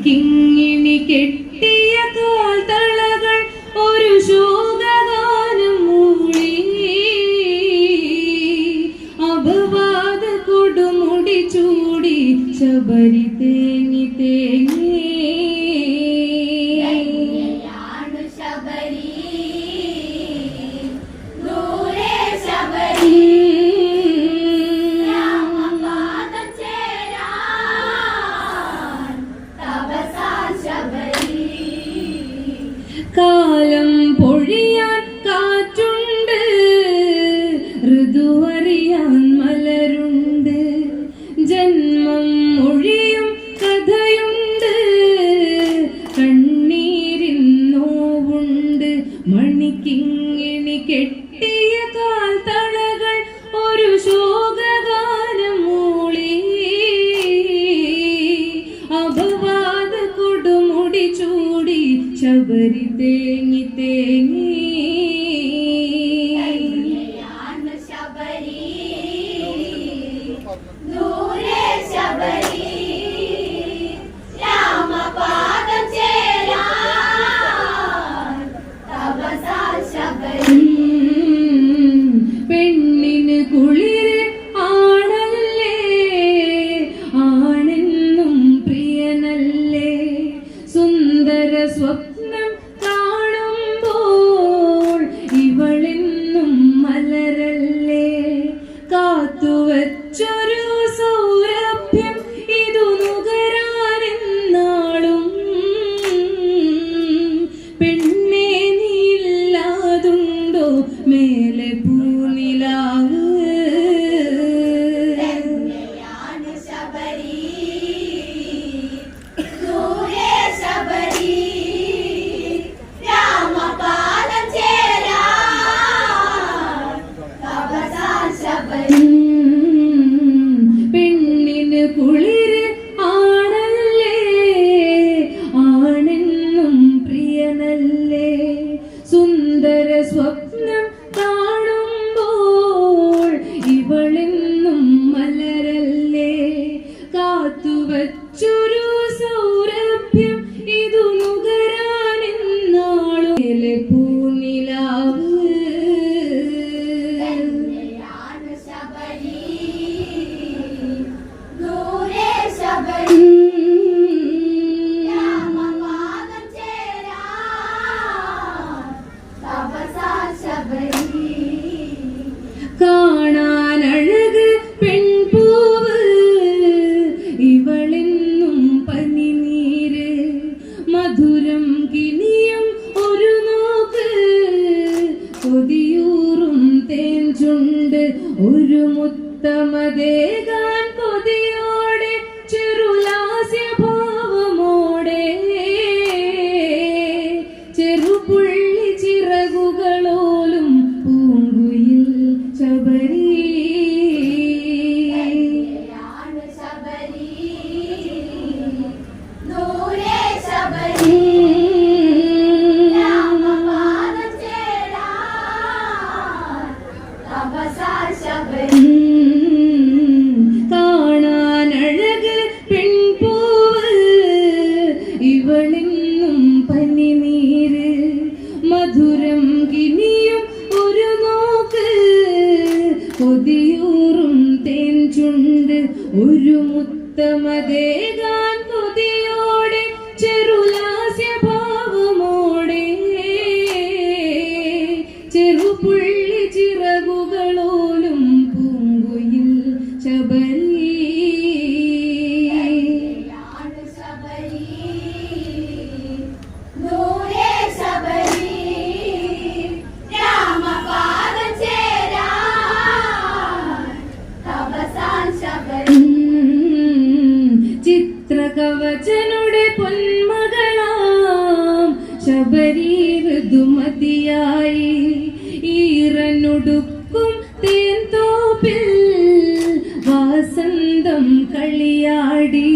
കിങ്ങിണി കെട്ടിയ കാൽത്തളകൾ ഒരു ശോകഗാനം മൂളി അപവാദ കൊടുമുടി ചൂടി ശബരി തേങ്ങി തേങ്ങി കാലം പൊഴിയാൻ കാറ്റുണ്ട്, ഋതുവറിയാൻ മലരുണ്ട്, ജന്മം ഒഴിയും കഥയുണ്ട്, കണ്ണീരിൻ നോവുണ്ട്. മണിക്കിങ്ങിണി കെട്ടിയ കാൽത്തളകൾ ഒരു ശോകഗാനം മൂളി അപവാദ കൊടുമുടി ചൂടി ശബരി തേങ്ങി തേങ്ങി. പെണ്ണിന് കുളിര് ആണല്ലേ, ആണെന്നും പ്രിയനല്ലേ, സുന്ദര സ്വപ്നം കാണുമ്പോൾ ഇവളെന്നും മലരല്ലേ, കാത്തുവച്ചൊരു സൗരഭ്യം ഇതു നുകരാനെന്നാളും. പെണ്ണെ നീയില്ലാതുണ്ടോ മേലെ പൂനിലാവ്, പെണ്ണിന് കുളിര് ആണല്ലേ, ആണെന്നും പ്രിയനല്ലേ, സുന്ദര സ്വപ്നം കാണുമ്പോൾ ഇവളെന്നും മലരല്ലേ, കാത്തുവച്ചൊരു സൗരഭ്യം ഇതു നുകരാനെന്നാളും പൂനിലാവ്. കാണാനഴക് പെൺപൂവ് ഇവളെന്നും പനിനീര്, മധുരം കിനിയും ഒരു നോക്ക്, കൊതിയൂറും തേൻ ചുണ്ട്, ഒരു മുത്തമതേകാൻ കൊതിയോടെ ചെറുലാസ്യഭാവമോടെ, ചെറുപുള്ളി ചിറകുകളോലും പൂങ്കുയിൽ ശബരി. കാണാനഴക് പെൺപൂവ് ഇവളെന്നും പനിനീര്, മധുരം കിനിയും ഒരു നോക്ക്, കൊതിയൂറും തേൻ ചുണ്ട്, ഒരു മുത്തമതേകാൻ കൊതിയോടെ ചെറുലാസ്യഭാവമോടെ, ചെറുപുള്ളി ചിറകുകളോലും പൂങ്കുയിൽ ശബരി. ചിത്രകവചനുടെ പൊന്മകളാം ശബരി ഋതുമതിയായി, ഈറനുടുക്കും തേൻതോപ്പിൽ വാസന്തം കളിയാടി,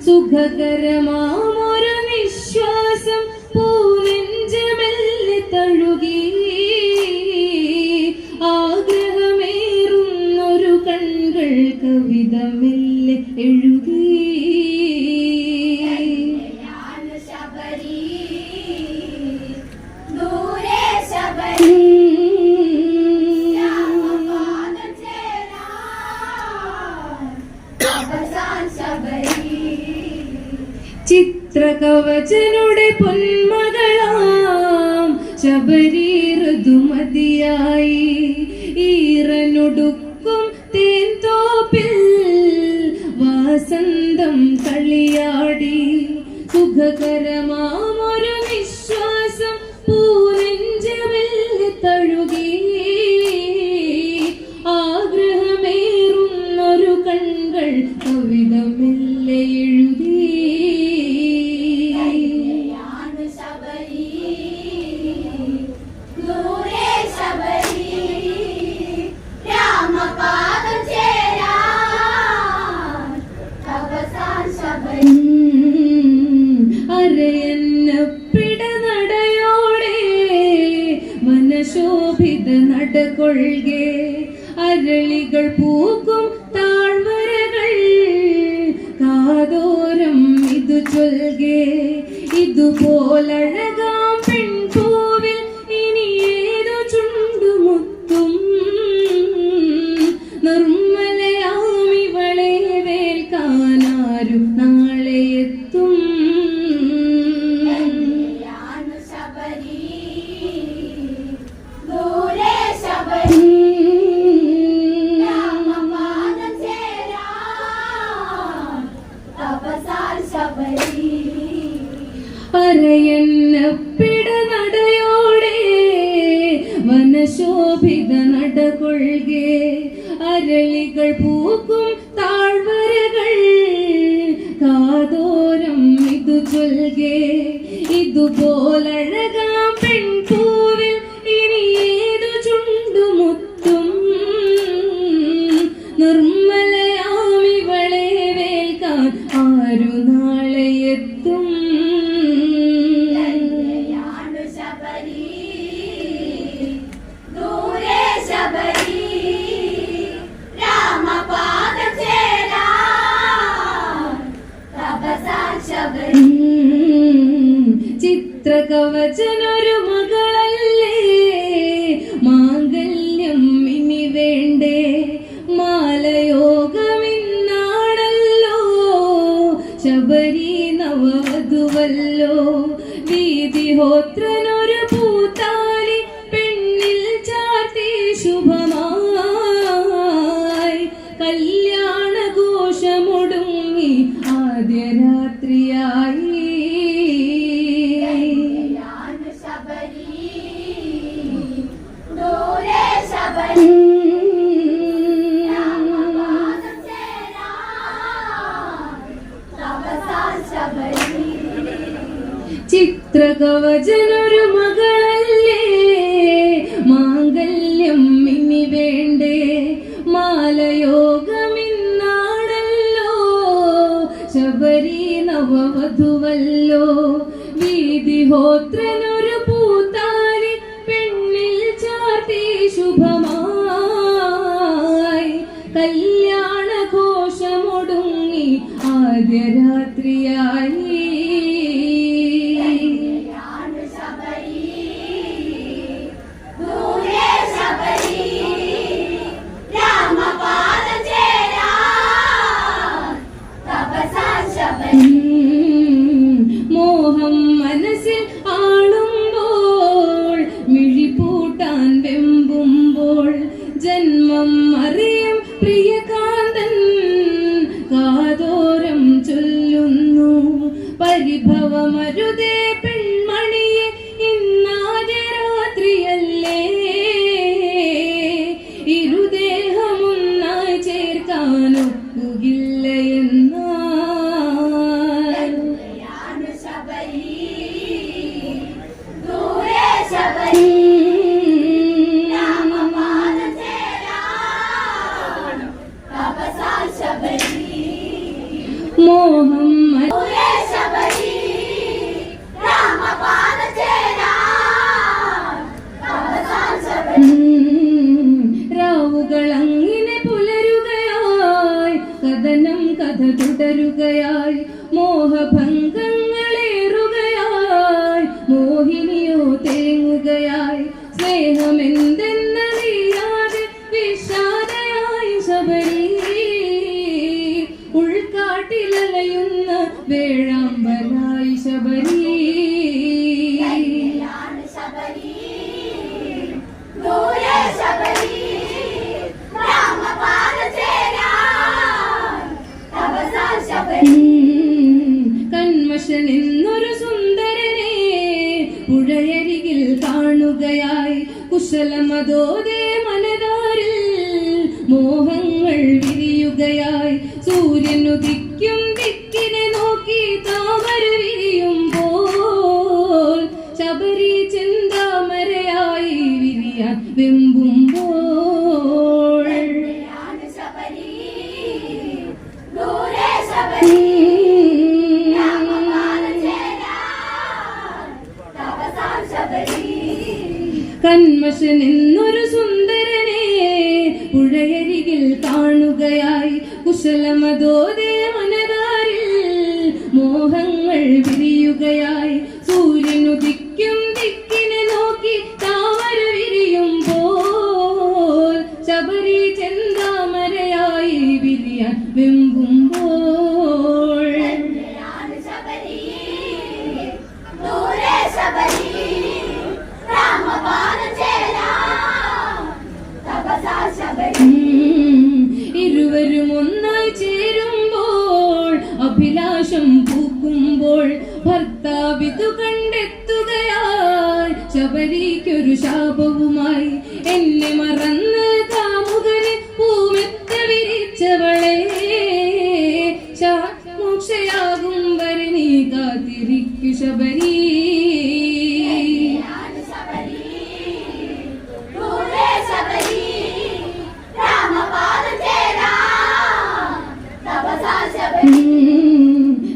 സുഖകരമാമൊരു നിശ്വാസം പൂനെഞ്ചമെല്ലെ തഴുകി, ആഗ്രഹമേറുന്നൊരു കൺകൾ കവിത മെല്ലെ എഴുതി. ചിത്രകവചനുടെ പൊന്മകളാം ശബരി ഋതുമതിയായി ഈറനൊടുക്കും തേൻതോപ്പിൽ വാസന്തം കളിയാടി സുഖകരമാമൊരു നിശ്വാസം പൂനെഞ്ചിൽ തഴുകി ആഗ്രഹമേറുന്നൊരു കൺകൾ കവിത മെല്ലെ എഴുതി ശോഭിത നടകൊള്ളുകെ അരളികൾ പൂക്കും താഴ്വരകൾ കാതോരം ഇതു ചൊൽകെ ഇതുപോലഴകാം പെൺപൂവിൽ ഇനി ഏതു ചുണ്ടുമുത്തും നിർമ്മലയാമിവളെ വേൽക്കാനാരും നാളെ എത്തും അരയന്നപ്പിട നടയോടെ വനശോഭിത നടകൊള്ളുകെ അരളികൾ പൂക്കും താഴ്വരകൾ കാതോരം ഇതു ചൊൽകെ ഇതുപോലഴകാം പെൺപൂവിൽ ഇനി ഏതു ചുണ്ടുമുത്തും നിർമ്മലയാമിവളെ വേൽക്കാൻ ആരു നാളെ എത്തും ചിത്രകവചനൊരു മകളല്ലേ മാംഗല്യം ഇനി വേണ്ടേ മാലയോഗമിന്നാണല്ലോ ശബരി നവവധുവല്ലോ വീതിഹോത്രനൊരു പൂത്താലി പെണ്ണിൽ ചാർത്തി ശുഭമായി കല്യാണഘോഷമൊടുങ്ങി ആദ്യ രാത്രിയായി ചിത്രകവചനൊരു മകളല്ലേ മാംഗല്യം ഇനി വേണ്ടേ മാലയോഗമിന്നാണല്ലോ ശബരി നവവധുവല്ലോ വീതിഹോത്രനൊരു പൂത്താലി പെണ്ണിൽ ചാർത്തി ശുഭമായി കല്യാണഘോഷമൊടുങ്ങി ആദ്യ രാത്രിയായി മോഹം മനസ്സിൽ ആളുമ്പോൾ മിഴിപൂട്ടാൻ വെമ്പുമ്പോൾ ജന്മം അറിയും പ്രിയകാന്തൻ കാതോരം ചൊല്ലുന്നു പരിഭവമരുതേ പെൺമണിയെ ഇന്നാദ്യ രാത്രിയല്ലേ ഇരുദേഹമൊന്നായി ചേർക്കാനൊക്കുകില്ല എന്നാ മോഹം രാവുകളങ്ങിനെ പുലരുകയായി കഥനം കഥ തുടരുകയായി മോഹഭംഗങ്ങളേറുകയായി മോഹിനിയോ തേങ്ങുകയായി സ്നേഹമെന്തെന്നറിയാതെ വിഷാദയായി ശബരി ഉൾക്കാട്ടിലലയുന്ന വേഴാമ്പലായി ശബരി. കന്മഷൻ എന്നൊരു സുന്ദരനെ പുഴയരികിൽ കാണുകയായി. കുശലമതോടെ മനതാരിൽ മോഹങ്ങൾ വിരിയുകയായി. സൂര്യനുദിക്കും ദിക്കിനെ നോക്കി താമര വിരിയുമ്പോൾ ശബരി ചെന്താമരയായി വിരിയാൻ വെമ്പുമ്പോൾ കന്മഷൻ എന്നൊരു സുന്ദരനെ പുഴയരികിൽ കാണുകയായി. കുശലമതോടെ മനതാരിൽ മോഹങ്ങൾ വിരിയുകയായി. സൂര്യനുദിക്കും ദിക്കിനെ നോക്കി താമര വിരിയുമ്പോൾ ശബരി ചെന്താമരയായി വിരിയാൻ വെമ്പുമ്പോൾ ഇരുവരും ഒന്നായി ചേരുമ്പോൾ അഭിലാഷം പൂക്കുമ്പോൾ ഭർത്താവിതു കണ്ടെത്തുകയായി. ശബരിക്കൊരു ശാപവുമായി എന്നെ മറന്ന് കാമുകന് പൂമെത്ത വിരിച്ചവളെ. മോക്ഷയാകും വരെ നീ കാത്തിരിക്കു ശബരി.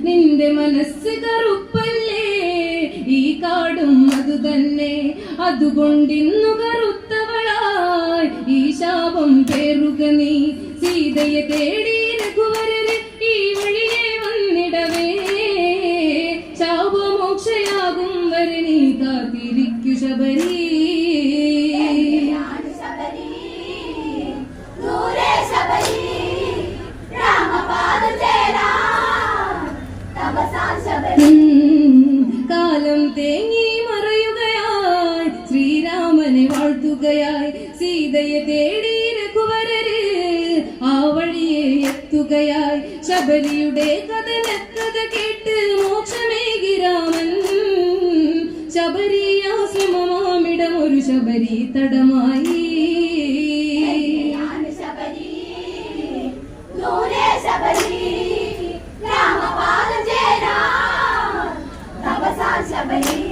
നിന്റെ മനസ്സ് കറുപ്പല്ലേ, ഈ കാടും അതു തന്നെ. അതുകൊണ്ടിന്നു കറുത്തവളായി ഈ ശാപം പേറുക നീ. സീതയെ തേടി രഘുവരന് ഈ വഴിയെ വന്നിടവേ. ശാപമോക്ഷയാകും വരെ നീ കാത്തിരിക്കു ശബരി. കാലം തേങ്ങി മറയുകയായി ശ്രീരാമനെ വാഴ്ത്തുകയായി. സീതയെ തേടി രഘുവരര് ആ വഴിയെ എത്തുകയായി. ശബരിയുടെ കഥ കേട്ട് മോക്ഷമേകി രാമൻ. ശബരി ആശ്രമമാമിടം ഒരു ശബരി തടമായി. Sabari